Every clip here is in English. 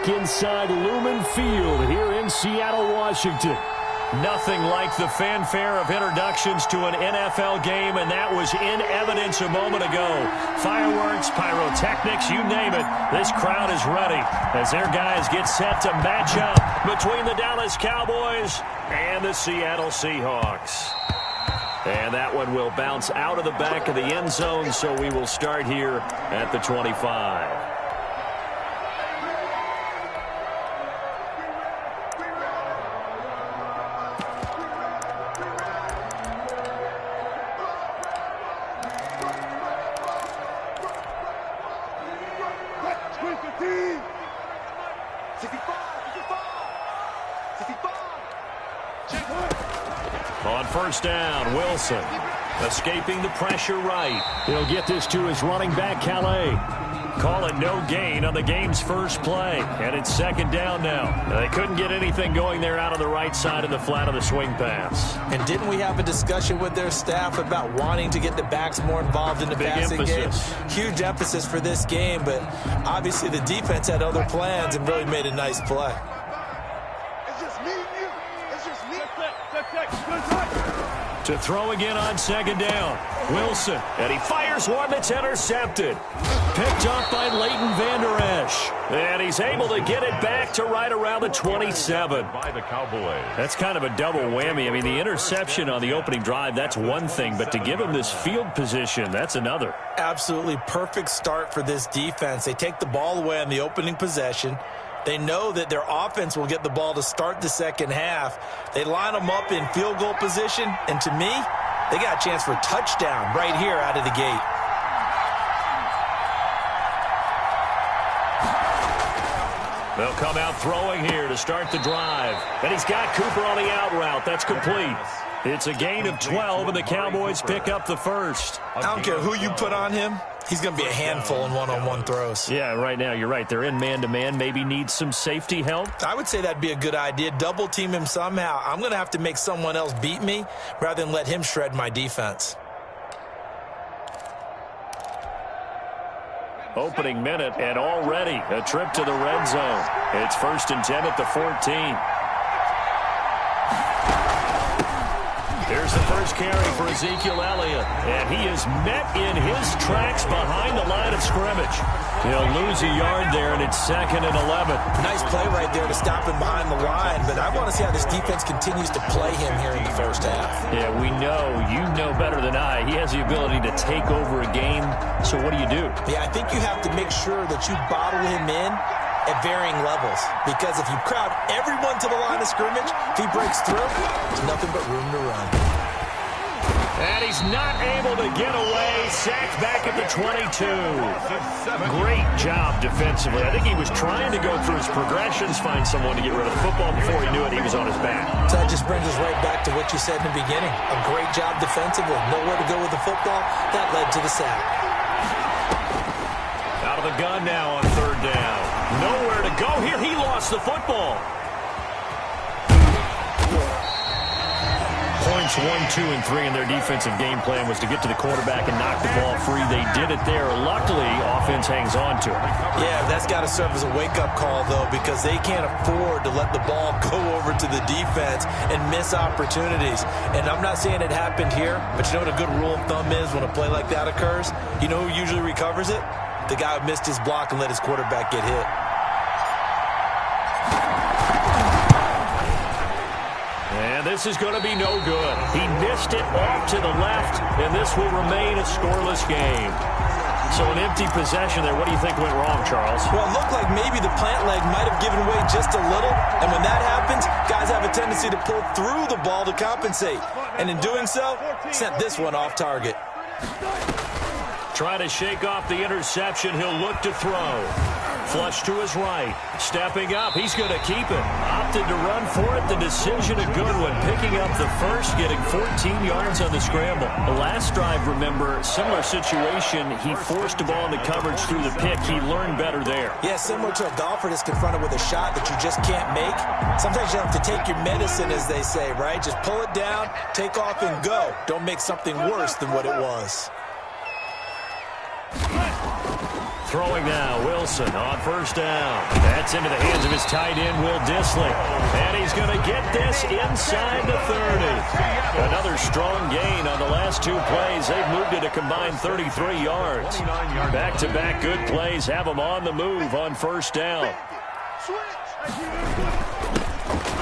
back inside Lumen Field here in Seattle, Washington. Nothing like the fanfare of introductions to an NFL game, and that was in evidence a moment ago. Fireworks, pyrotechnics, you name it. This crowd is ready as their guys get set to match up between the Dallas Cowboys and the Seattle Seahawks. And that one will bounce out of the back of the end zone, so we will start here at the 25. On first down, Wilson escaping the pressure right. He'll get this to his running back, Calais. Call it no gain on the game's first play. And it's second down now. They couldn't get anything going there out on the right side of the flat of the swing pass. And didn't we have a discussion with their staff about wanting to get the backs more involved in the passing game? Huge emphasis for this game, but obviously the defense had other plans and really made a nice play. To throw again on second down. Wilson, and he fires one that's intercepted. Picked up by Leighton Vander Esch. And he's able to get it back to right around the 27. By the Cowboys. That's kind of a double whammy. I mean, the interception on the opening drive, that's one thing. But to give him this field position, that's another. Absolutely perfect start for this defense. They take the ball away on the opening possession. They know that their offense will get the ball to start the second half. They line them up in field goal position, and to me, they got a chance for a touchdown right here out of the gate. They'll come out throwing here to start the drive. And he's got Cooper on the out route. That's complete. It's a gain of 12, and the Cowboys pick up the first. I don't care who you put on him. He's going to be a handful in one-on-one throws. Yeah, right now, you're right. They're in man-to-man. Maybe needs some safety help. I would say that'd be a good idea. Double team him somehow. I'm going to have to make someone else beat me rather than let him shred my defense. Opening minute, and already a trip to the red zone. It's 1st and 10 at the 14. Here's the first carry for Ezekiel Elliott, and he is met in his tracks behind the line of scrimmage. He'll lose a yard there, and it's 2nd and 11. Nice play right there to stop him behind the line, but I want to see how this defense continues to play him here in the first half. Yeah, we know. You know better than I. He has the ability to take over a game, so what do you do? Yeah, I think you have to make sure that you bottle him in at varying levels, because if you crowd everyone to the line of scrimmage, if he breaks through, there's nothing but room to run. And he's not able to get away. Sacked back at the 22. Great job defensively. I think he was trying to go through his progressions, find someone to get rid of the football. Before he knew it, he was on his back. So that just brings us right back to what you said in the beginning. A great job defensively. Nowhere to go with the football. That led to the sack. Out of the gun now on 3rd down. Nowhere to go here. He lost the football. Points 1, 2, and 3 in their defensive game plan was to get to the quarterback and knock the ball free. They did it there. Luckily, offense hangs on to it. Yeah, that's got to serve as a wake-up call, though, because they can't afford to let the ball go over to the defense and miss opportunities. And I'm not saying it happened here, but you know what a good rule of thumb is when a play like that occurs? You know who usually recovers it? The guy who missed his block and let his quarterback get hit. And this is going to be no good. He missed it off to the left, and this will remain a scoreless game. So an empty possession there. What do you think went wrong, Charles? Well, it looked like maybe the plant leg might have given way just a little. And when that happens, guys have a tendency to pull through the ball to compensate. And in doing so, sent this one off target. Trying to shake off the interception. He'll look to throw. Flush to his right. Stepping up. He's going to keep it. Opted to run for it. The decision a good one. Picking up the first, getting 14 yards on the scramble. The last drive, remember, similar situation. He forced the ball into coverage through the pick. He learned better there. Yeah, similar to a golfer that's confronted with a shot that you just can't make. Sometimes you have to take your medicine, as they say, right? Just pull it down, take off, and go. Don't make something worse than what it was. Throwing now, Wilson on first down. That's into the hands of his tight end, Will Dissly. And he's going to get this inside the 30. Another strong gain on the last two plays. They've moved it a combined 33 yards. Back-to-back good plays have them on the move on first down.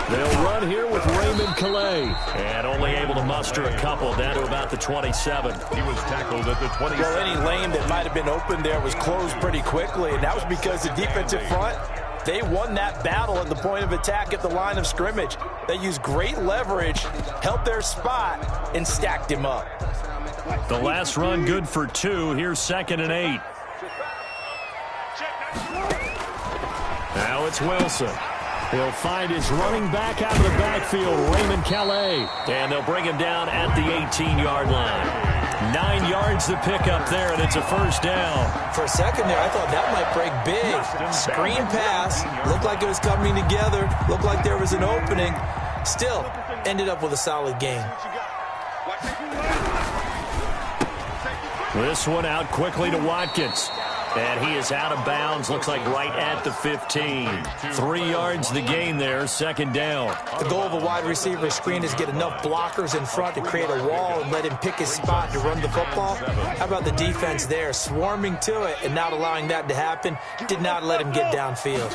They'll run here with Raymond Calais. And only able to muster a couple down to about the 27. He was tackled at the 27. Well, any lane that might have been open there was closed pretty quickly, and that was because the defensive front, they won that battle at the point of attack at the line of scrimmage. They used great leverage, held their spot, and stacked him up. The last run good for 2. Here's 2nd and 8. Now it's Wilson. He'll find his running back out of the backfield, Raymond Calais. And they'll bring him down at the 18-yard line. 9 yards to pick up there, and it's a first down. For a second there, I thought that might break big. Screen pass, looked like it was coming together, looked like there was an opening. Still, ended up with a solid gain. This one out quickly to Watkins. And he is out of bounds, looks like right at the 15. 3 yards the gain there, 2nd down. The goal of a wide receiver screen is get enough blockers in front to create a wall and let him pick his spot to run the football. How about the defense there, swarming to it and not allowing that to happen? Did not let him get downfield.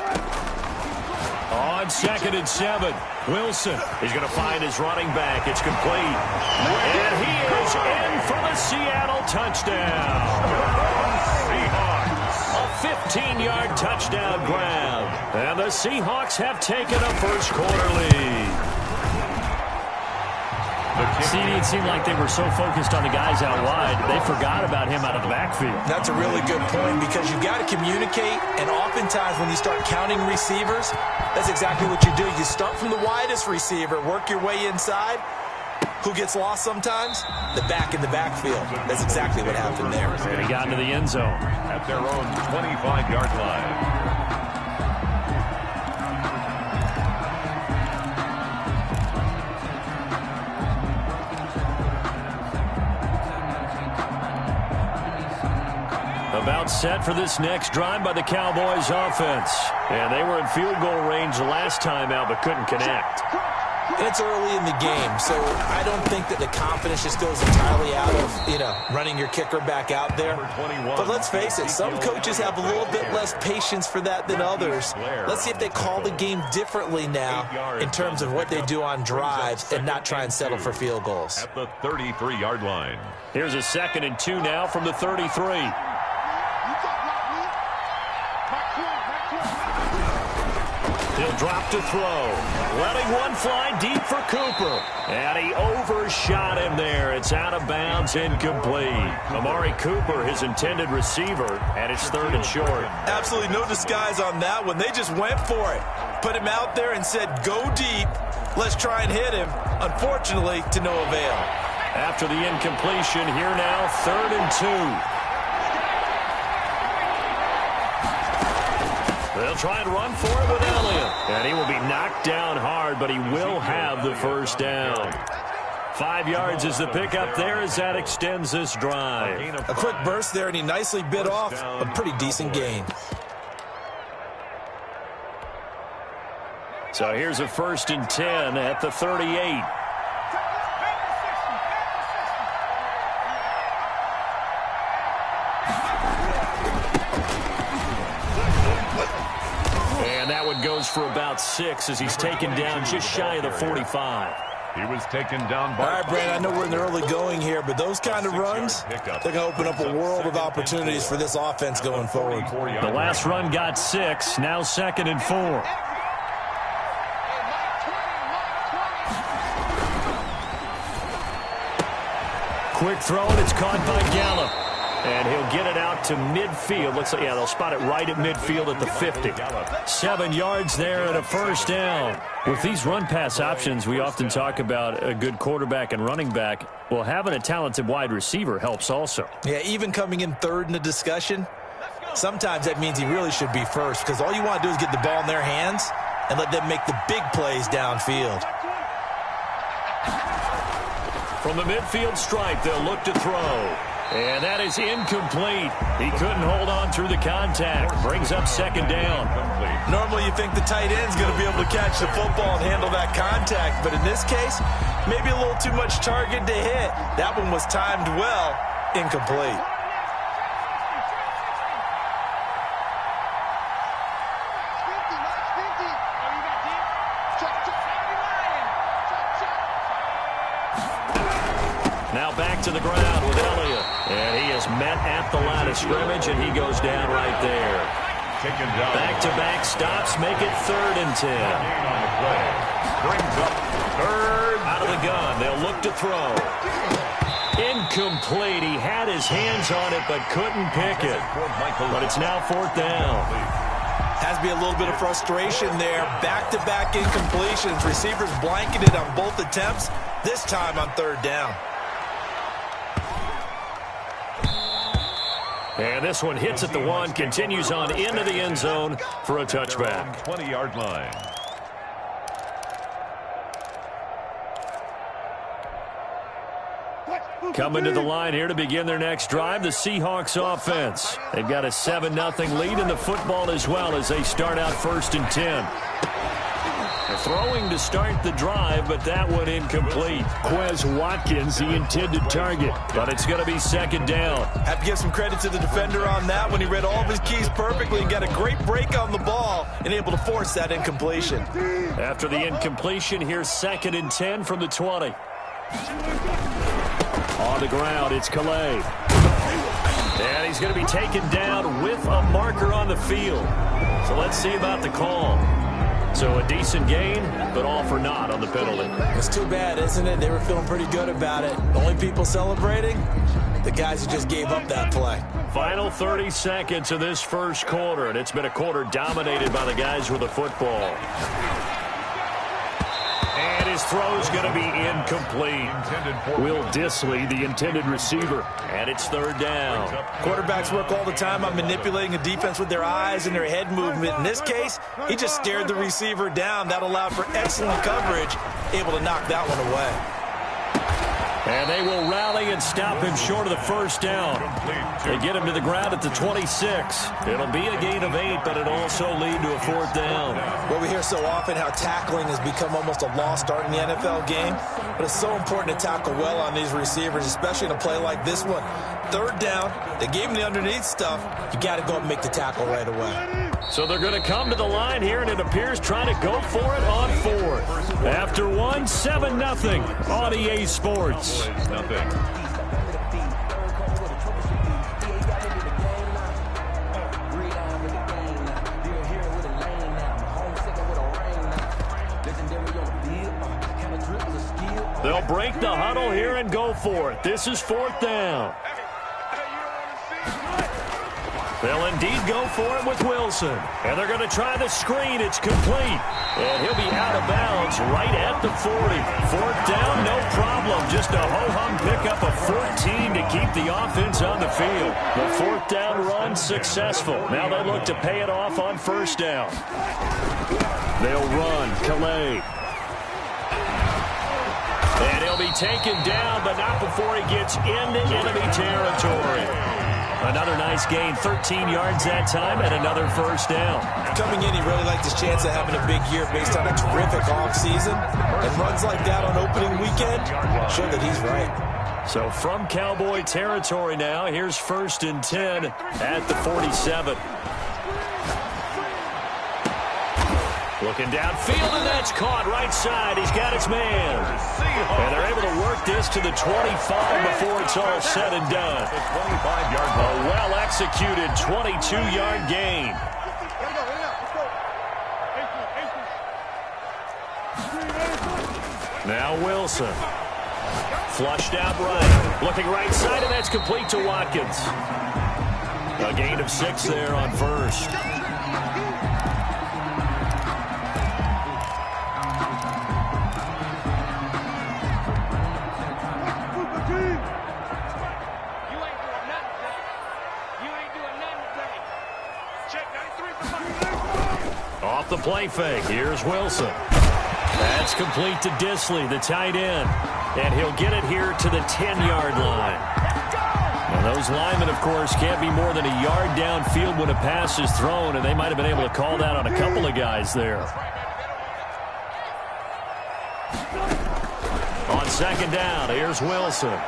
On 2nd and 7, Wilson is going to find his running back. It's complete. And he is in for the Seattle touchdown. 15-yard touchdown grab. And the Seahawks have taken a first-quarter lead. It seemed like they were so focused on the guys out wide, they forgot about him out of the backfield. That's a really good point because you've got to communicate, and oftentimes when you start counting receivers, that's exactly what you do. You start from the widest receiver, work your way inside. Who gets lost sometimes? The back in the backfield. That's exactly what happened there. And he got into the end zone. At their own 25-yard line. About set for this next drive by the Cowboys offense. And they were in field goal range the last time out but couldn't connect. And it's early in the game, so I don't think that the confidence just goes entirely out of, running your kicker back out there. But let's face it, some coaches have a little bit less patience for that than others. Let's see if they call the game differently now in terms of what they do on drives and not try and settle for field goals. At the 33-yard line. Here's a 2nd and 2 now from the 33. He'll drop to throw. Letting one fly deep for Cooper. And he overshot him there. It's out of bounds, incomplete. Amari Cooper, his intended receiver, and it's 3rd and short. Absolutely no disguise on that one. They just went for it. Put him out there and said, go deep. Let's try and hit him. Unfortunately, to no avail. After the incompletion, here now, 3rd and 2. They'll try and run for it with Elliott. And he will be knocked down hard, but he will have the first down. 5 yards is the pickup there as that extends this drive. A quick burst there, and he nicely bit off a pretty decent gain. So here's a 1st and 10 at the 38. Goes for about 6 as he's taken down just shy of the 45. He was taken down by... All right, Brad, I know we're in the early going here, but those kind of runs, they're going to open up a world of opportunities for this offense going forward. The last run got 6, now 2nd and 4. Quick throw, and it's caught by Gallup. And he'll get it out to midfield. Looks like, they'll spot it right at midfield at the 50. 7 yards there and a first down. With these run-pass options, we often talk about a good quarterback and running back. Well, having a talented wide receiver helps also. Yeah, even coming in 3rd in the discussion, sometimes that means he really should be first because all you want to do is get the ball in their hands and let them make the big plays downfield. From the midfield stripe, they'll look to throw. And that is incomplete. He couldn't hold on through the contact. Brings up second down. Normally you think the tight end's going to be able to catch the football and handle that contact, but in this case, maybe a little too much target to hit. That one was timed well, incomplete. Now back to the ground with Elliott. And he is met at the line of scrimmage, and he goes down right there. Back-to-back stops make it 3rd and 10. Brings up 3rd. Out of the gun. They'll look to throw. Incomplete. He had his hands on it but couldn't pick it. But it's now 4th down. Has to be a little bit of frustration there. Back-to-back incompletions. Receivers blanketed on both attempts, this time on 3rd down. And this one hits at the 1, continues on into the end zone for a touchback. 20-yard line. Coming to the line here to begin their next drive, the Seahawks offense. They've got a 7-0 lead in the football as well as they start out 1st and 10. Throwing to start the drive, but that one incomplete. Quez Watkins, the intended target. But it's going to be 2nd down. Have to give some credit to the defender on that one. He read all of his keys perfectly and got a great break on the ball and able to force that incompletion. After the incompletion, here's 2nd and 10 from the 20. On the ground, it's Calais. And he's going to be taken down with a marker on the field. So let's see about the call. So a decent gain, but all for naught on the penalty. It's too bad, isn't it? They were feeling pretty good about it. The only people celebrating, the guys who just gave up that play. Final 30 seconds of this first quarter, and it's been a quarter dominated by the guys with the football. And his throw's going to be incomplete. Will Dissly, the intended receiver. And it's 3rd down. Quarterbacks work all the time on manipulating a defense with their eyes and their head movement. In this case, he just stared the receiver down. That allowed for excellent coverage, able to knock that one away. And they will rally and stop him short of the 1st down. They get him to the ground at the 26. It'll be a gain of 8, but it'll also lead to a 4th down. Well, we hear so often how tackling has become almost a lost art in the NFL game, but it's so important to tackle well on these receivers, especially in a play like this one. 3rd down, they gave him the underneath stuff. You got to go and make the tackle right away. So they're going to come to the line here, and it appears trying to go for it on 4th. After 1, 7-0 on EA Sports. They'll break the huddle here and go for it. This is 4th down. They'll indeed go for it with Wilson. And they're going to try the screen. It's complete. And he'll be out of bounds right at the 40. 4th down, no problem. Just a ho-hum pickup of 14 to keep the offense on the field. The 4th down run successful. Now they look to pay it off on 1st down. They'll run. Calais. And he'll be taken down, but not before he gets into enemy territory. Another nice gain, 13 yards that time, and another 1st down. Coming in, he really liked his chance of having a big year based on a terrific offseason. And runs like that on opening weekend show that he's right. So from Cowboy territory now, here's 1st and 10 at the 47. Looking downfield, and that's caught right side. He's got his man. And they're able to work this to the 25 before it's all said and done. A well-executed 22-yard gain. Now Wilson. Flushed out right. Looking right side, and that's complete to Watkins. A gain of 6 there on 1st. Off the play fake, here's Wilson. That's complete to Dissly, the tight end. And he'll get it here to the 10-yard line. Those linemen, of course, can't be more than a yard downfield when a pass is thrown, and they might have been able to call that on a couple of guys there. On second down, here's Wilson.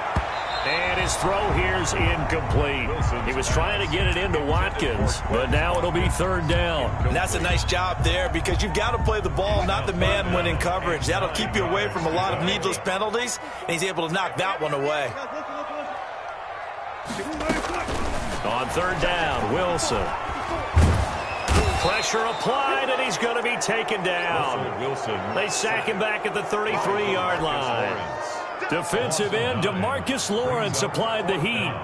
And his throw here's incomplete. He was trying to get it into Watkins, but now it'll be third down. And that's a nice job there because you've got to play the ball, not the man when in coverage. That'll keep you away from a lot of needless penalties, and he's able to knock that one away. On third down, Wilson. Pressure applied, and he's going to be taken down. They sack him back at the 33-yard line. Defensive end DeMarcus Lawrence applied the heat.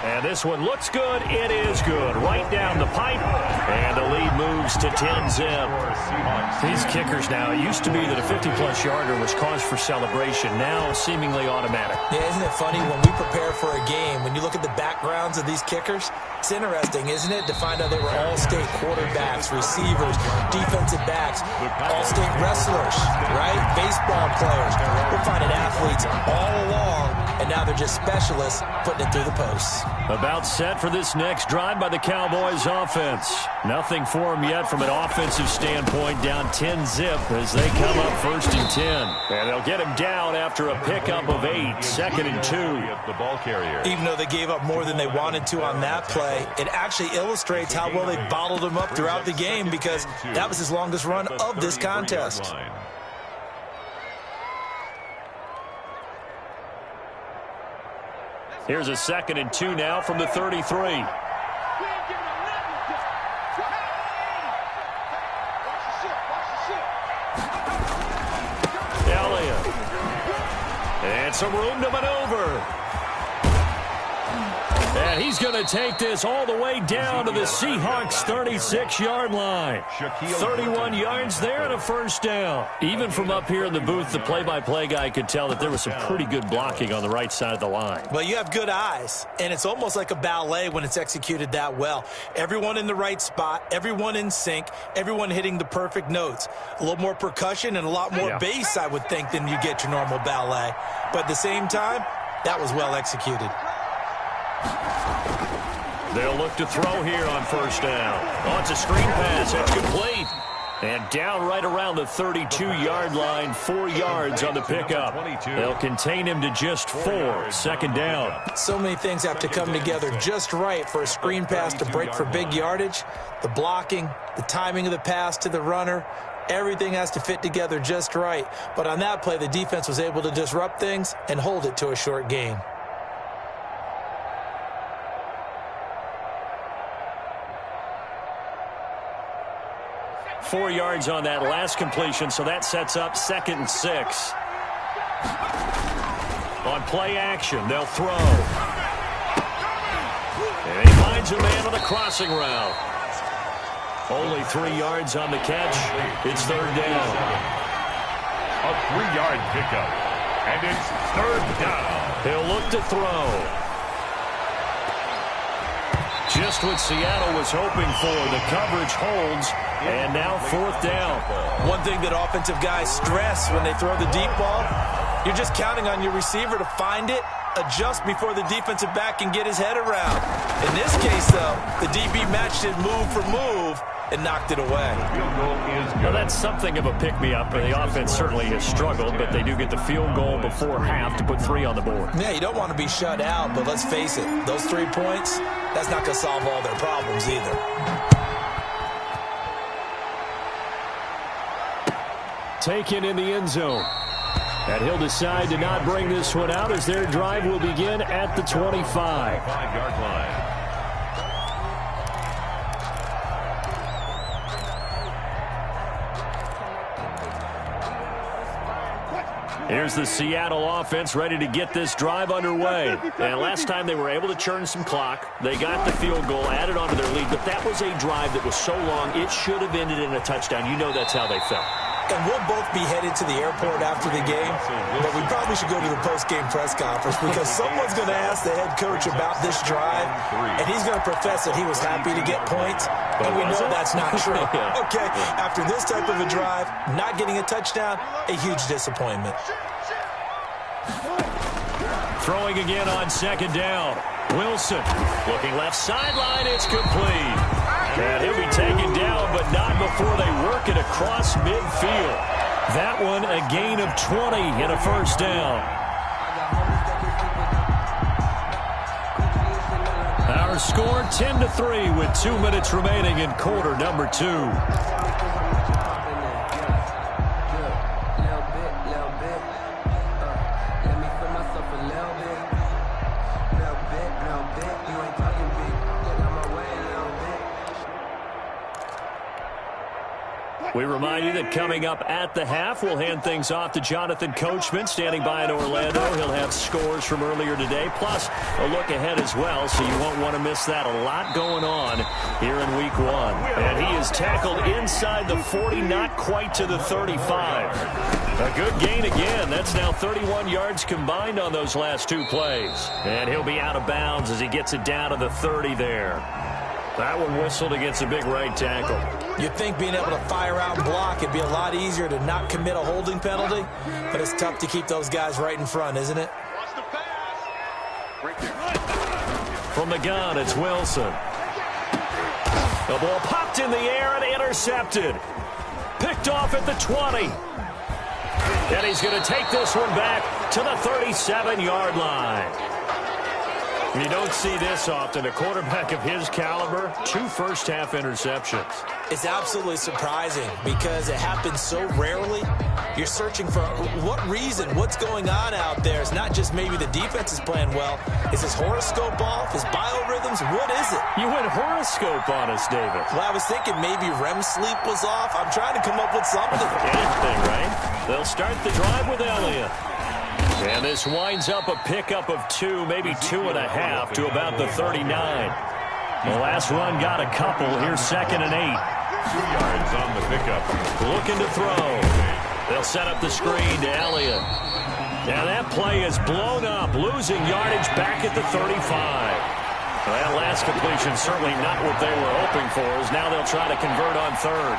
And this one looks good. It is good. Right down the pipe. And the lead moves to 10-zip. These kickers now, it used to be that a 50-plus yarder was cause for celebration. Now seemingly automatic. Yeah, isn't it funny when we prepare for a game, when you look at the backgrounds of these kickers, it's interesting, isn't it, to find out they were all-state quarterbacks, receivers, defensive backs, all-state wrestlers, right? Baseball players. We're finding athletes all along, and now they're just specialists putting it through the posts. About set for this next drive by the Cowboys offense. Nothing for them yet from an offensive standpoint, down 10-zip as they come up first and 10. And they'll get him down after a pickup of 8, second and 2. The ball carrier. Even though they gave up more than they wanted to on that play, it actually illustrates how well they bottled him up throughout the game because that was his longest run of this contest. Here's a second and 2 now from the 33. Elliott. And some room to maneuver. And he's going to take this all the way down to the Seahawks' 36-yard line. 31 yards there and a first down. Even from up here in the booth, the play-by-play guy could tell that there was some pretty good blocking on the right side of the line. Well, you have good eyes, and it's almost like a ballet when it's executed that well. Everyone in the right spot, everyone in sync, everyone hitting the perfect notes. A little more percussion and a lot more bass, I would think, than you get your normal ballet. But at the same time, that was well executed. They'll look to throw here on first down. Oh, it's a screen pass. That's complete. And down right around the 32-yard line, 4 yards on the pickup. They'll contain him to just 4, second down. So many things have to come together just right for a screen pass to break for big yardage. The blocking, the timing of the pass to the runner, everything has to fit together just right. But on that play, the defense was able to disrupt things and hold it to a short gain. Four yards on that last completion, so that sets up second and 6. On play action, they'll throw. And he finds a man on the crossing route. Only 3 yards on the catch. It's third down. A 3-yard pickup. And it's third down. He'll look to throw. Just what Seattle was hoping for. The coverage holds. And now fourth down. One thing that offensive guys stress when they throw the deep ball, you're just counting on your receiver to find it, adjust before the defensive back can get his head around. In this case, though, the DB matched it move for move and knocked it away. Well, that's something of a pick-me-up. The offense certainly has struggled, but they do get the field goal before half to put 3 on the board. Yeah, you don't want to be shut out, but let's face it, those 3 points, that's not going to solve all their problems either. Taken in the end zone. And he'll decide to not bring this one out as their drive will begin at the 25. 5-yard line. Here's the Seattle offense ready to get this drive underway. And last time they were able to churn some clock. They got the field goal, added onto their lead, but that was a drive that was so long it should have ended in a touchdown. You know that's how they felt. and we'll both be headed to the airport after the game, but we probably should go to the post-game press conference because someone's going to ask the head coach about this drive, and he's going to profess that he was happy to get points, and we know that's not true. Okay, after this type of a drive, not getting a touchdown, a huge disappointment. Throwing again on second down. Wilson looking left sideline. It's complete. And he'll be taken down, but not before they work it across midfield. That one a gain of 20 and a first down. Our score 10-3 with 2 minutes remaining in quarter number 2. We remind you that coming up at the half, we'll hand things off to Jonathan Coachman, standing by in Orlando. He'll have scores from earlier today, plus a look ahead as well, so you won't want to miss that. A lot going on here in Week 1. And he is tackled inside the 40, not quite to the 35. A good gain again. That's now 31 yards combined on those last 2 plays. And he'll be out of bounds as he gets it down to the 30 there. That one whistled against a big right tackle. You'd think being able to fire out and block, it'd be a lot easier to not commit a holding penalty, but it's tough to keep those guys right in front, isn't it? From the gun, it's Wilson. The ball popped in the air and intercepted. Picked off at the 20. And he's going to take this one back to the 37-yard line. You don't see this often. A quarterback of his caliber, 2 first-half interceptions. It's absolutely surprising because it happens so rarely. You're searching for what reason, what's going on out there. It's not just maybe the defense is playing well. Is his horoscope off? His biorhythms? What is it? You went horoscope on us, David. Well, I was thinking maybe REM sleep was off. I'm trying to come up with something. Anything, right? They'll start the drive with Elliott. And this winds up a pickup of 2, maybe 2.5 to about the 39. The last run got a couple. Here's 2nd and 8. 2 yards on the pickup. Looking to throw. They'll set up the screen to Elliott. Now that play is blown up, losing yardage back at the 35. Well, that last completion certainly not what they were hoping for, as now they'll try to convert on 3rd.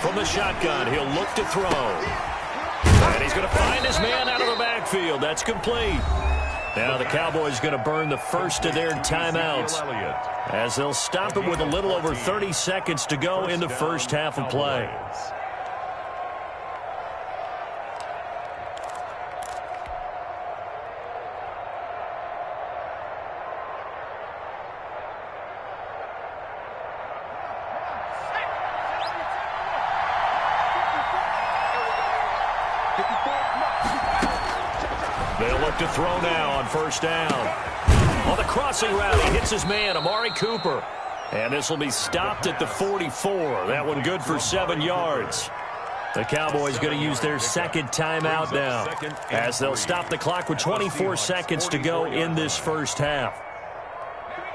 From the shotgun, he'll look to throw. And he's going to find his man out of the backfield. That's complete. Now the Cowboys going to burn the first of their timeouts as they'll stop it with a little over 30 seconds to go in the first half of play. They'll look to throw now on first down. On the crossing route, he hits his man, Amari Cooper. And this will be stopped at the 44. That one good for 7 yards. The Cowboys going to use their second timeout now, as they'll stop the clock with 24 seconds to go in this first half.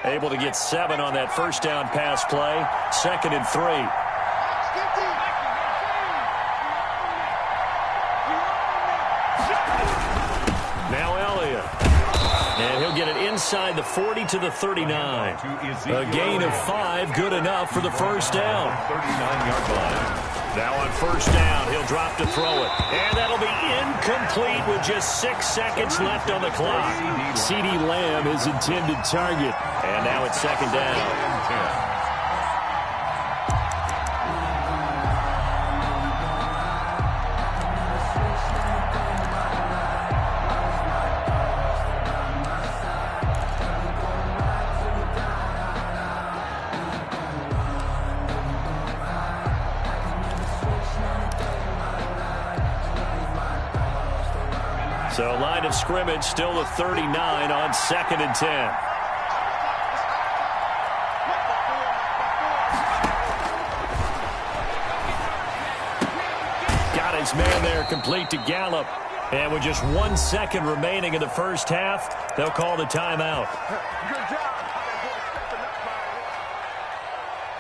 Able to get 7 on that first down pass play. 2nd and 3. And he'll get it inside the 40 to the 39. A gain of 5, good enough for the first down. 39-yard line. Now on first down, he'll drop to throw it. And that'll be incomplete with just 6 seconds left on the clock. CeeDee Lamb, his intended target. And now it's 2nd down. So line of scrimmage still the 39 on 2nd and 10. Got his man there complete to Gallup. And with just 1 second remaining in the first half, they'll call the timeout. Good job.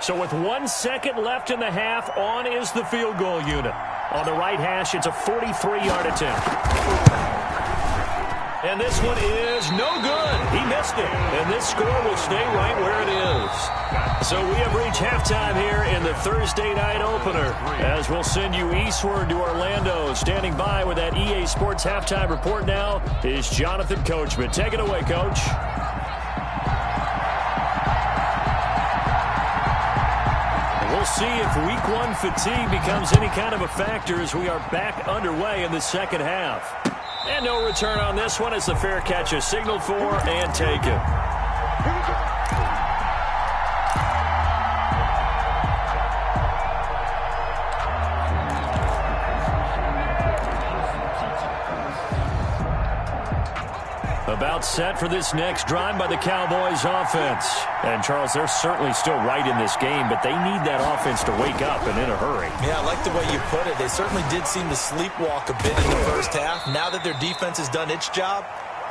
So with 1 second left in the half, on is the field goal unit. On the right hash, it's a 43-yard attempt. And this one is no good. He missed it. And this score will stay right where it is. So we have reached halftime here in the Thursday night opener, as we'll send you eastward to Orlando. Standing by with that EA Sports halftime report now is Jonathan Coachman. Take it away, Coach. We'll see if week one fatigue becomes any kind of a factor as we are back underway in the second half. And no return on this one as the fair catch is signaled for and taken. About set for this next drive by the Cowboys offense. And, Charles, they're certainly still right in this game, but they need that offense to wake up and in a hurry. Yeah, I like the way you put it. They certainly did seem to sleepwalk a bit in the first half. Now that their defense has done its job,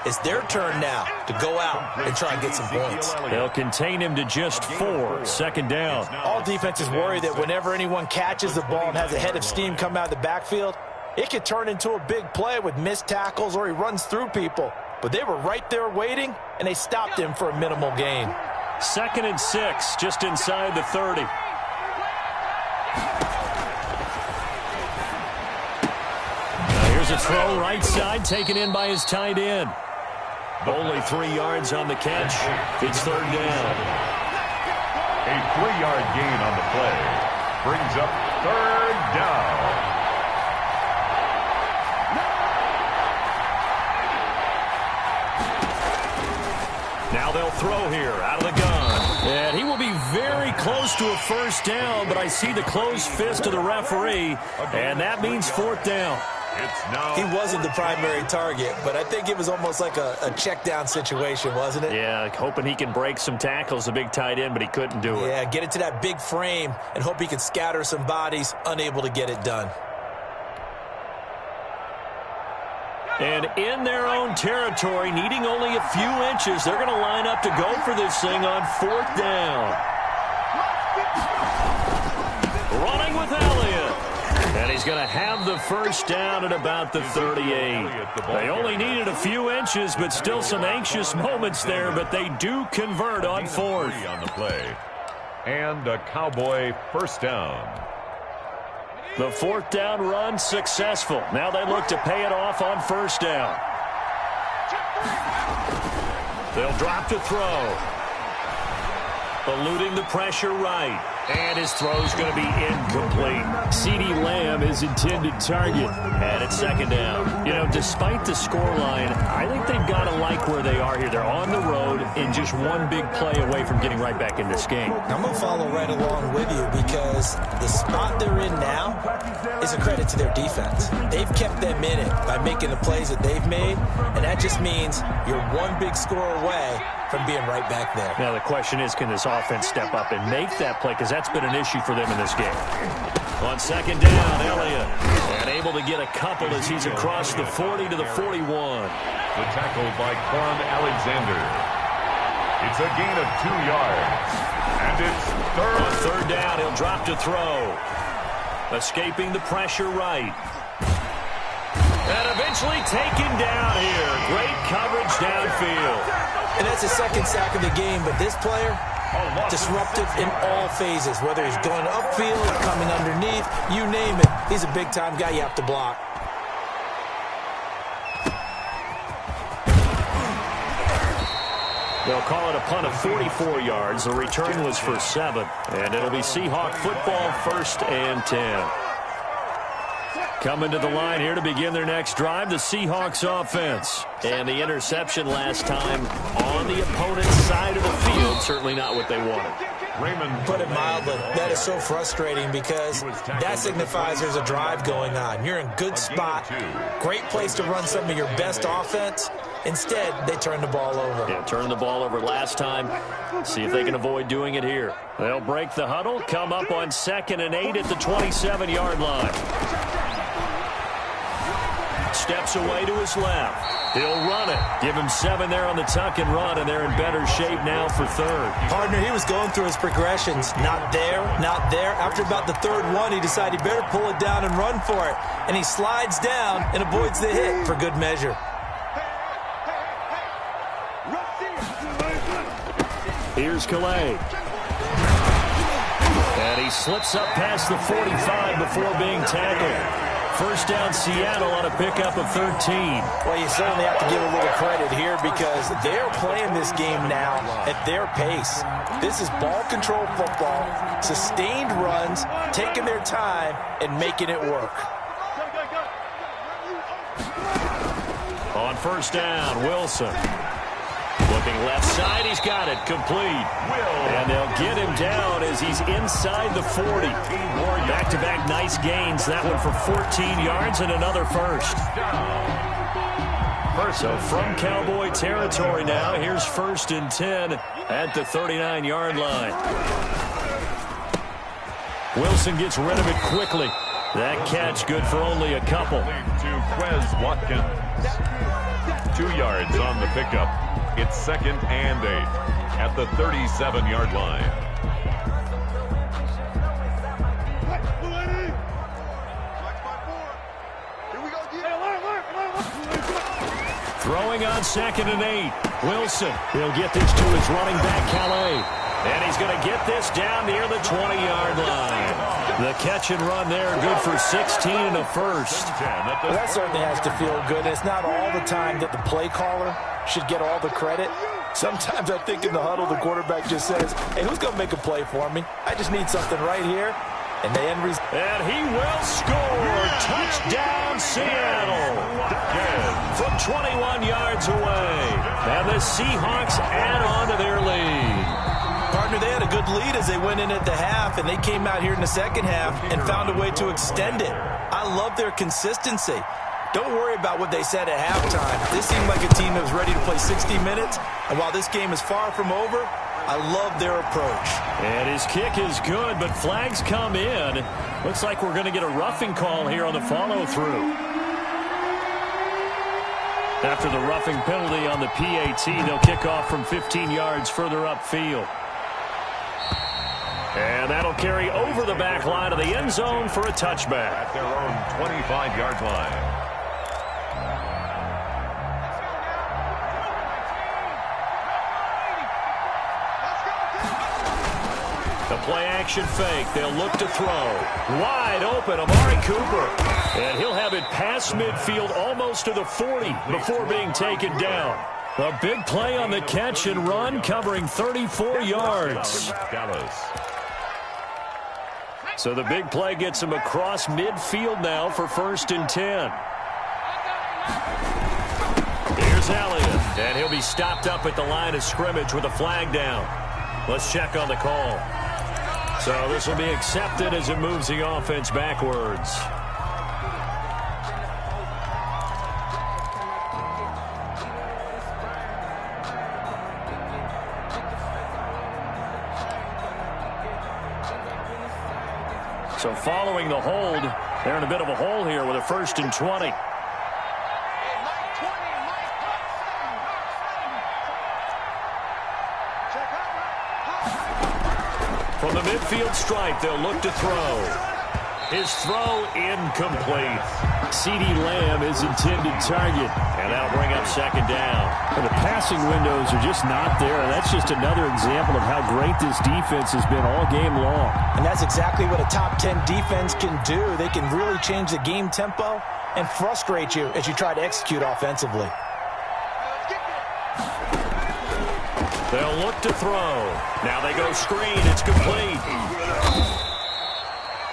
it's their turn now to go out and try and get some points. They'll contain him to just 4. Second down. All defenses worry that whenever anyone catches the ball and has a head of steam come out of the backfield, it could turn into a big play with missed tackles or he runs through people. But they were right there waiting, and they stopped him for a minimal gain. 2nd and 6, just inside the 30. Now here's a throw right side, taken in by his tight end. Only 3 yards on the catch. It's 3rd down. A 3-yard gain on the play brings up 3rd down. Now they'll throw here out of the gun. And he will be very close to a first down, but I see the closed fist of the referee, and that means 4th down. He wasn't the primary target, but I think it was almost like a check down situation, wasn't it? Yeah, hoping he can break some tackles, a big tight end, but he couldn't do it. Yeah, get it to that big frame and hope he can scatter some bodies, unable to get it done. And in their own territory, needing only a few inches, they're going to line up to go for this thing on 4th down. Running with Elliott. And he's going to have the first down at about the 38. They only needed a few inches, but still some anxious moments there, but they do convert on 4th. On the play. And a Cowboy first down. The 4th down run successful. Now they look to pay it off on 1st down. They'll drop to throw. Eluding the pressure right. And his throw's going to be incomplete. CeeDee Lamb is intended target. And it's 2nd down. You know, despite the scoreline, I think they've got to like where they are here. They're on the road and just one big play away from getting right back in this game. I'm going to follow right along with you because the spot they're in now is a credit to their defense. They've kept them in it by making the plays that they've made, and that just means you're one big score away from being right back there. Now the question is, can this offense step up and make that play? Because that's been an issue for them in this game. On 2nd down, Elliott. And able to get a couple as he's across the 40 to the 41. The tackle by Quan Alexander. It's a gain of 2 yards. And it's 3rd. On 3rd down, he'll drop to throw. Escaping the pressure right. And eventually taken down here. Great coverage downfield. And that's the 2nd sack of the game, but this player, disruptive in all phases, whether he's going upfield, coming underneath, you name it. He's a big-time guy you have to block. They'll call it a punt of 44 yards. The return was for 7. And it'll be Seahawk football, 1st and 10. Coming to the line here to begin their next drive, the Seahawks offense. And the interception last time on the opponent's side of the field, certainly not what they wanted. Raymond, put it mildly, that is so frustrating because that signifies there's a drive going on. You're in good spot, great place to run some of your best offense. Instead, they turn the ball over. Yeah, turned the ball over last time. See if they can avoid doing it here. They'll break the huddle, come up on 2nd and 8 at the 27-yard line. steps away to his left. He'll run it. Give him 7 there on the tuck and run, and they're in better shape now for third. Partner, he was going through his progressions. Not there, not there. After about the third one, he decided he better pull it down and run for it. And he slides down and avoids the hit for good measure. Here's Calais. And he slips up past the 45 before being tackled. First down, Seattle on a pickup of 13. Well, you certainly have to give a little credit here because they're playing this game now at their pace. This is ball control football, sustained runs, taking their time, and making it work. On first down, Wilson. Looking left side, he's got it, complete. And they'll get him down as he's inside the 40. Back-to-back nice gains, that one for 14 yards and another first. So from Cowboy territory now, here's 1st and 10 at the 39-yard line. Wilson gets rid of it quickly. That catch good for only a couple. To Quez Watkins. 2 yards on the pickup. It's 2nd and 8 at the 37-yard line. Throwing on 2nd and 8. Wilson. He'll get this to his running back, Calais. And he's going to get this down near the 20-yard line. The catch and run there, good for 16 and a first. Well, that certainly has to feel good. It's not all the time that the play caller should get all the credit. Sometimes I think in the huddle, the quarterback just says, hey, who's going to make a play for me? I just need something right here. And the end result. And he will score. Touchdown, Seattle. From 21 yards away. And the Seahawks add on to their lead. Partner, they had a good lead as they went in at the half, and they came out here in the second half and found a way to extend it. I love their consistency. Don't worry about what they said at halftime. This seemed like a team that was ready to play 60 minutes, and while this game is far from over, I love their approach. And his kick is good, but flags come in. Looks like we're going to get a roughing call here on the follow-through. After the roughing penalty on the PAT, they'll kick off from 15 yards further upfield. And that'll carry over the back line of the end zone for a touchback. At their own 25-yard line. The play-action fake. They'll look to throw. Wide open, Amari Cooper. And he'll have it past midfield almost to the 40 before being taken down. A big play on the catch and run, covering 34 yards. Dallas. So the big play gets him across midfield now for 1st and 10. Here's Elliott. And he'll be stopped up at the line of scrimmage with a flag down. Let's check on the call. So this will be accepted as it moves the offense backwards. So following the hold, they're in a bit of a hole here with a 1st and 20. From the midfield stripe, they'll look to throw. His throw incomplete. CeeDee Lamb is intended target, and that'll bring up 2nd down. And the passing windows are just not there, and that's just another example of how great this defense has been all game long. And that's exactly what a top 10 defense can do. They can really change the game tempo and frustrate you as you try to execute offensively. They'll look to throw. Now they go screen. It's complete.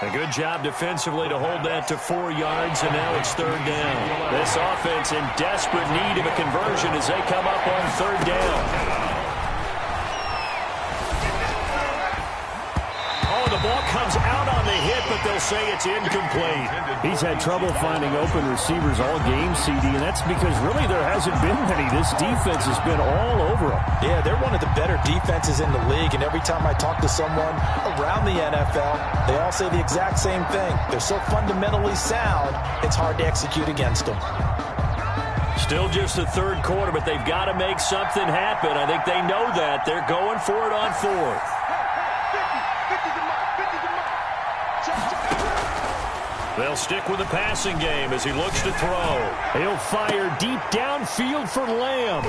A good job defensively to hold that to 4 yards, and now it's 3rd down. This offense in desperate need of a conversion as they come up on 3rd down. Oh, the ball comes out on the hit, but they'll say it's incomplete. He's had trouble finding open receivers all game, CD, and that's because really there hasn't been many. This defense has been all over them. Yeah, they're one of the better defenses in the league, and every time I talk to someone around the NFL, they all say the exact same thing. They're so fundamentally sound, it's hard to execute against them. Still just the third quarter, but they've got to make something happen. I think they know that. They're going for it on fourth. They'll stick with the passing game as he looks to throw. He'll fire deep downfield for Lamb.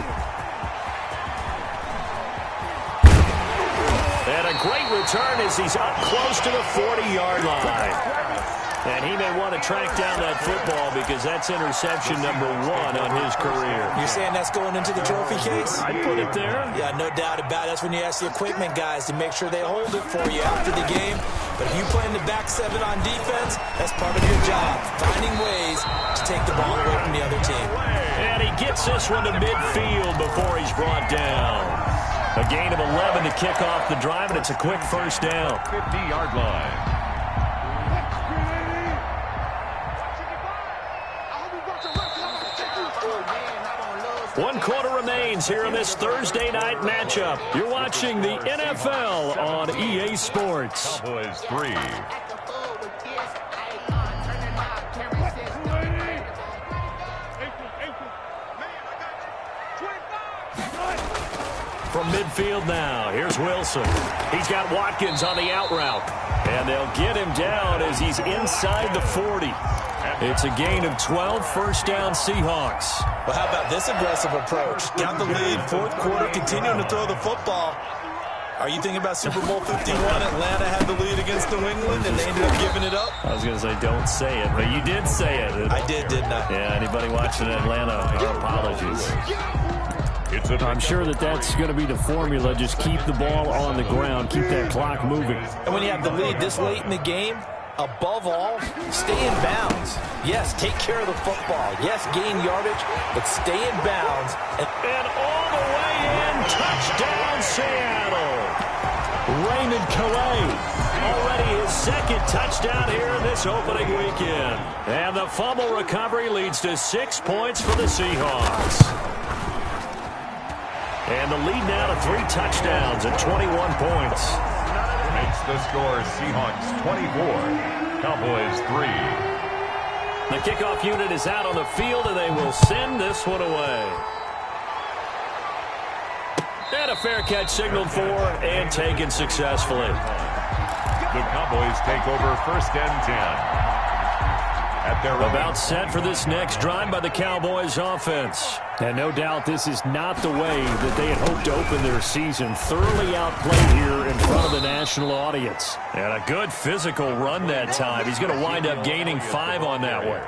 And a great return as he's up close to the 40-yard line. And he may want to track down that football because that's interception number 1 on his career. You're saying that's going into the trophy case? I'd put it there. Yeah, no doubt about it. That's when you ask the equipment guys to make sure they hold it for you after the game. But if you play in the back 7 on defense, that's part of your job, finding ways to take the ball away from the other team. And he gets this one to midfield before he's brought down. A gain of 11 to kick off the drive, and it's a quick first down. 50-yard line. One quarter remains here in this Thursday night matchup. You're watching the NFL on EA Sports. Cowboys 3. From midfield now, here's Wilson. He's got Watkins on the out route. And they'll get him down as he's inside the 40. It's a gain of 12, first down Seahawks. Well, how about this aggressive approach? Got the lead, fourth quarter, continuing to throw the football. Are you thinking about Super Bowl 51? Atlanta had the lead against New England, and they ended up giving it up? I was going to say, don't say it, but you did say it. I did, didn't I? Yeah, anybody watching Atlanta, our apologies. I'm sure that's going to be the formula. Just keep the ball on the ground. Keep that clock moving. And when you have the lead this late in the game, above all, stay in bounds. Yes, take care of the football. Yes, gain yardage, but stay in bounds. And all the way in, touchdown Seattle. Raymond Calais, already his second touchdown here in this opening weekend. And the fumble recovery leads to 6 points for the Seahawks. And the lead now to 3 touchdowns at 21 points. Makes the score Seahawks 24, Cowboys 3. The kickoff unit is out on the field, and they will send this one away. And a fair catch signaled for and taken successfully. The Cowboys take over first and 10. At their about set for this next drive by the Cowboys offense. And no doubt this is not the way that they had hoped to open their season. Thoroughly outplayed here in front of the national audience. And a good physical run that time. He's going to wind up gaining 5 on that one.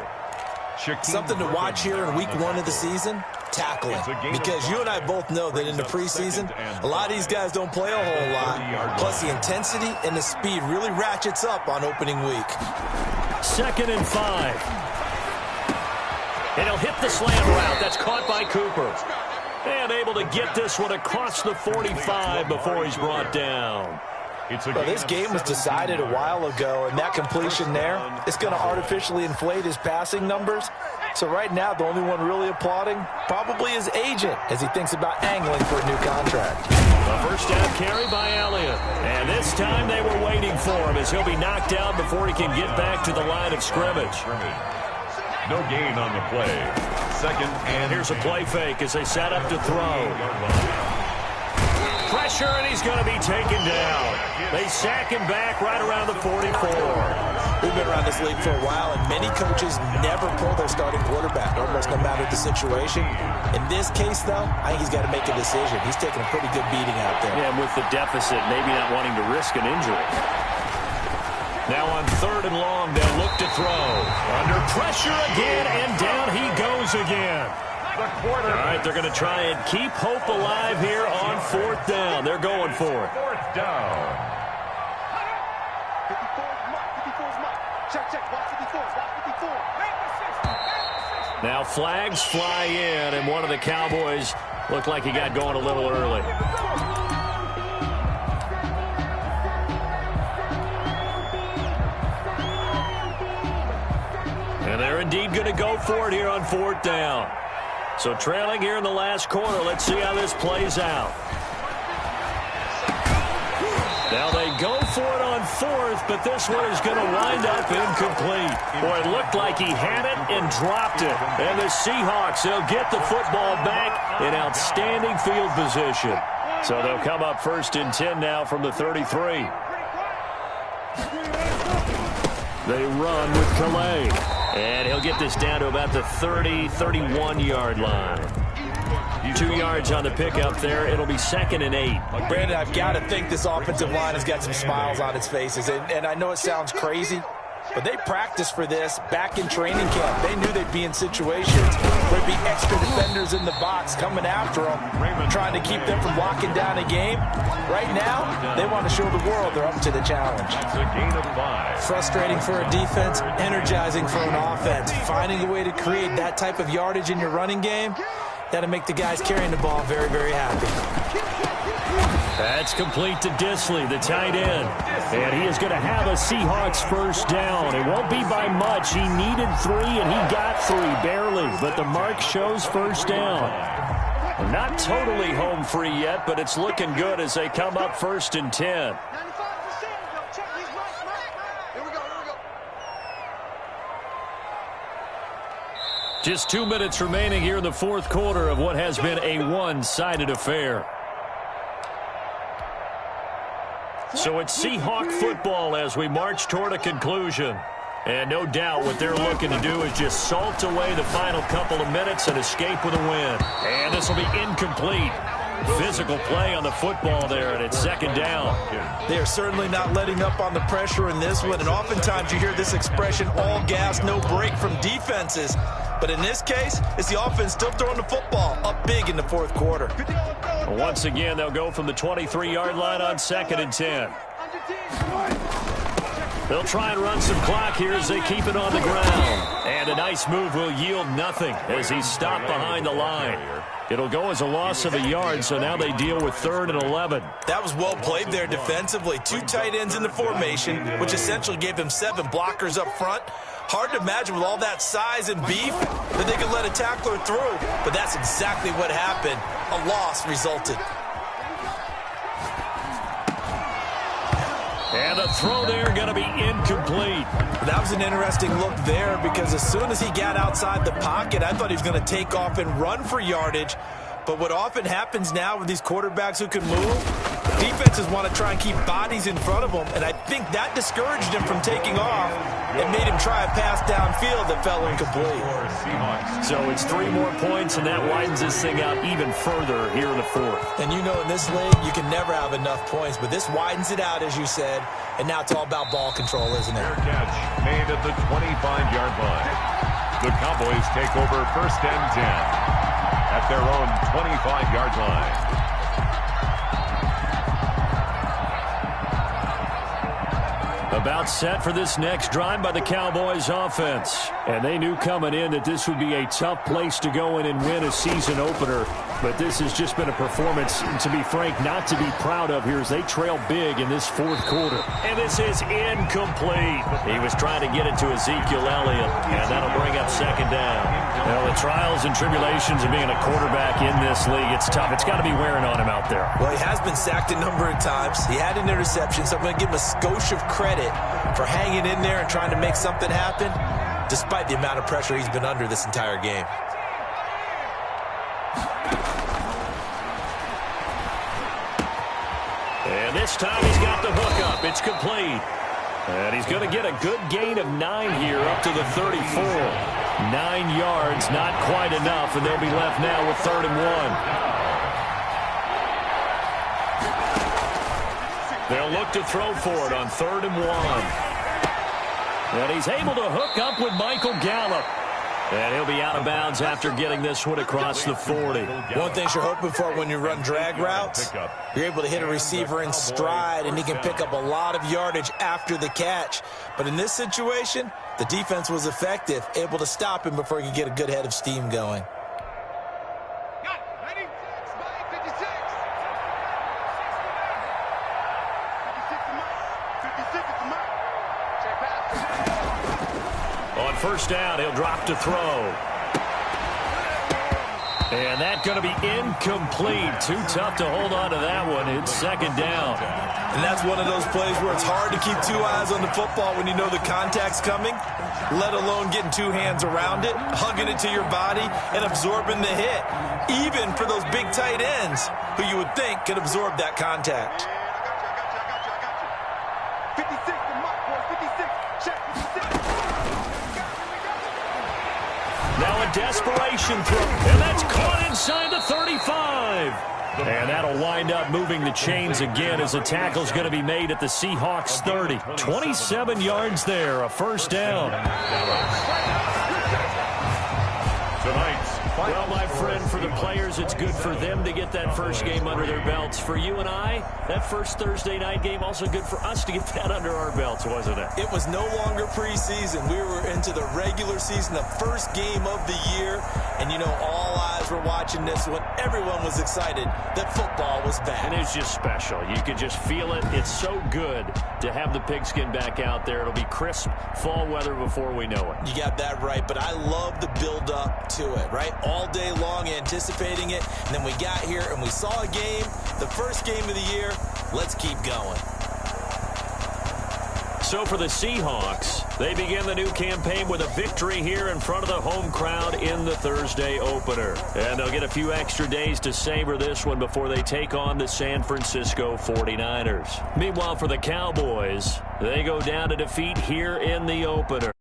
Something to watch here in week 1 of the season, tackling. Because you and I both know that in the preseason, a lot of these guys don't play a whole lot. Plus the intensity and the speed really ratchets up on opening week. 2nd and 5. And he'll hit the slant route. That's caught by Cooper. And able to get this one across the 45 before he's brought down. Well, this game was decided a while ago, and that completion there, it's going to artificially inflate his passing numbers. So right now, the only one really applauding probably his agent as he thinks about angling for a new contract. A first down carry by Elliott. And this time they were waiting for him as he'll be knocked out before he can get back to the line of scrimmage. No gain on the play. 2nd and here's a play fake as they set up to throw. Pressure, and he's going to be taken down. They sack him back right around the 44. We've been around this league for a while, and many coaches never pull their starting quarterback, almost no matter the situation. In this case, though, I think he's got to make a decision. He's taking a pretty good beating out there. Yeah, and with the deficit, maybe not wanting to risk an injury. Now on 3rd and long, they'll look to throw. Under pressure again, and down he goes again. All right, they're going to try and keep hope alive here on 4th down. They're going for it. 4th down. Now flags fly in, and one of the Cowboys looked like he got going a little early. And they're indeed going to go for it here on 4th down. So trailing here in the last quarter, let's see how this plays out. Now they go for it on fourth, but this one is going to wind up incomplete. Boy, it looked like he had it and dropped it. And the Seahawks, they'll get the football back in outstanding field position. So they'll come up 1st and 10 now from the 33. They run with Calais. And he'll get this down to about the 30, 31-yard line. 2 yards on the pickup there. It'll be 2nd and 8. Brandon, I've got to think this offensive line has got some smiles on its faces. And I know it sounds crazy, but they practiced for this back in training camp. They knew they'd be in situations where there'd be extra defenders in the box coming after them, trying to keep them from locking down a game. Right now, they want to show the world they're up to the challenge. It's a gain of 5. Frustrating for a defense, energizing for an offense. Finding a way to create that type of yardage in your running game, that'll make the guys carrying the ball very, very happy. That's complete to Disley, the tight end. And he is going to have a Seahawks first down. It won't be by much. He needed 3, and he got 3, barely. But the mark shows first down. Not totally home free yet, but it's looking good as they come up 1st and 10. Just 2 minutes remaining here in the fourth quarter of what has been a one-sided affair. So it's Seahawk football as we march toward a conclusion. And no doubt what they're looking to do is just salt away the final couple of minutes and escape with a win. And this will be incomplete. Physical play on the football there, and it's 2nd down. They are certainly not letting up on the pressure in this one, and oftentimes you hear this expression, all gas, no break from defenses. But in this case, it's the offense still throwing the football up big in the fourth quarter. Once again, they'll go from the 23-yard line on 2nd and 10. They'll try and run some clock here as they keep it on the ground. And a nice move will yield nothing as he's stopped behind the line. It'll go as a loss of a yard, so now they deal with 3rd and 11. That was well played there defensively. 2 tight ends in the formation, which essentially gave them 7 blockers up front. Hard to imagine with all that size and beef that they could let a tackler through, but that's exactly what happened. A loss resulted. And the throw there going to be incomplete. That was an interesting look there because as soon as he got outside the pocket, I thought he was going to take off and run for yardage. But what often happens now with these quarterbacks who can move, defenses want to try and keep bodies in front of them, and I think that discouraged him from taking off and made him try a pass downfield that fell incomplete. So it's 3 more points, and that widens this thing out even further here in the fourth. And you know in this league, you can never have enough points, but this widens it out, as you said, and now it's all about ball control, isn't it? Fair catch made at the 25-yard line. The Cowboys take over 1st and 10 at their own 25-yard line. About set for this next drive by the Cowboys offense. And they knew coming in that this would be a tough place to go in and win a season opener. But this has just been a performance, to be frank, not to be proud of here as they trail big in this fourth quarter. And this is incomplete. He was trying to get it to Ezekiel Elliott, and that'll bring up 2nd down. Well, the trials and tribulations of being a quarterback in this league, it's tough. It's got to be wearing on him out there. Well, he has been sacked a number of times. He had an interception, so I'm going to give him a skosh of credit for hanging in there and trying to make something happen, despite the amount of pressure he's been under this entire game. And this time he's got the hook up. It's complete. And he's going to get a good gain of 9 here up to the 34. 9 yards, not quite enough, and they'll be left now with 3rd and 1. They'll look to throw for it on 3rd and 1. And he's able to hook up with Michael Gallup. And he'll be out of bounds after getting this one across the 40. One thing you're hoping for when you run drag routes, you're able to hit a receiver in stride, and he can pick up a lot of yardage after the catch. But in this situation, the defense was effective, able to stop him before he could get a good head of steam going. On 1st down, he'll drop to throw. And that's going to be incomplete. Too tough to hold on to that one. It's 2nd down. And that's one of those plays where it's hard to keep two eyes on the football when you know the contact's coming, let alone getting two hands around it, hugging it to your body, and absorbing the hit, even for those big tight ends who you would think could absorb that contact. 56, the mark, boys, 56, check, 56. Now a desperation throw, and that's caught inside the 35. And that'll wind up moving the chains again as the tackle's going to be made at the Seahawks 30. 27 yards there, a first down. Well, my friend, for the players, it's good for them to get that first game under their belts. For you and I, that first Thursday night game, also good for us to get that under our belts, wasn't it? It was no longer preseason. We were into the regular season, the first game of the year. And, you know, all eyes were watching this when everyone was excited that football was back. And it's just special. You could just feel it. It's so good to have the pigskin back out there. It'll be crisp fall weather before we know it. You got that right, but I love the build-up to it, right? All day long anticipating it, and then we got here and we saw a game, the first game of the year. Let's keep going. So for the Seahawks, they begin the new campaign with a victory here in front of the home crowd in the Thursday opener. And they'll get a few extra days to savor this one before they take on the San Francisco 49ers. Meanwhile, for the Cowboys, they go down to defeat here in the opener.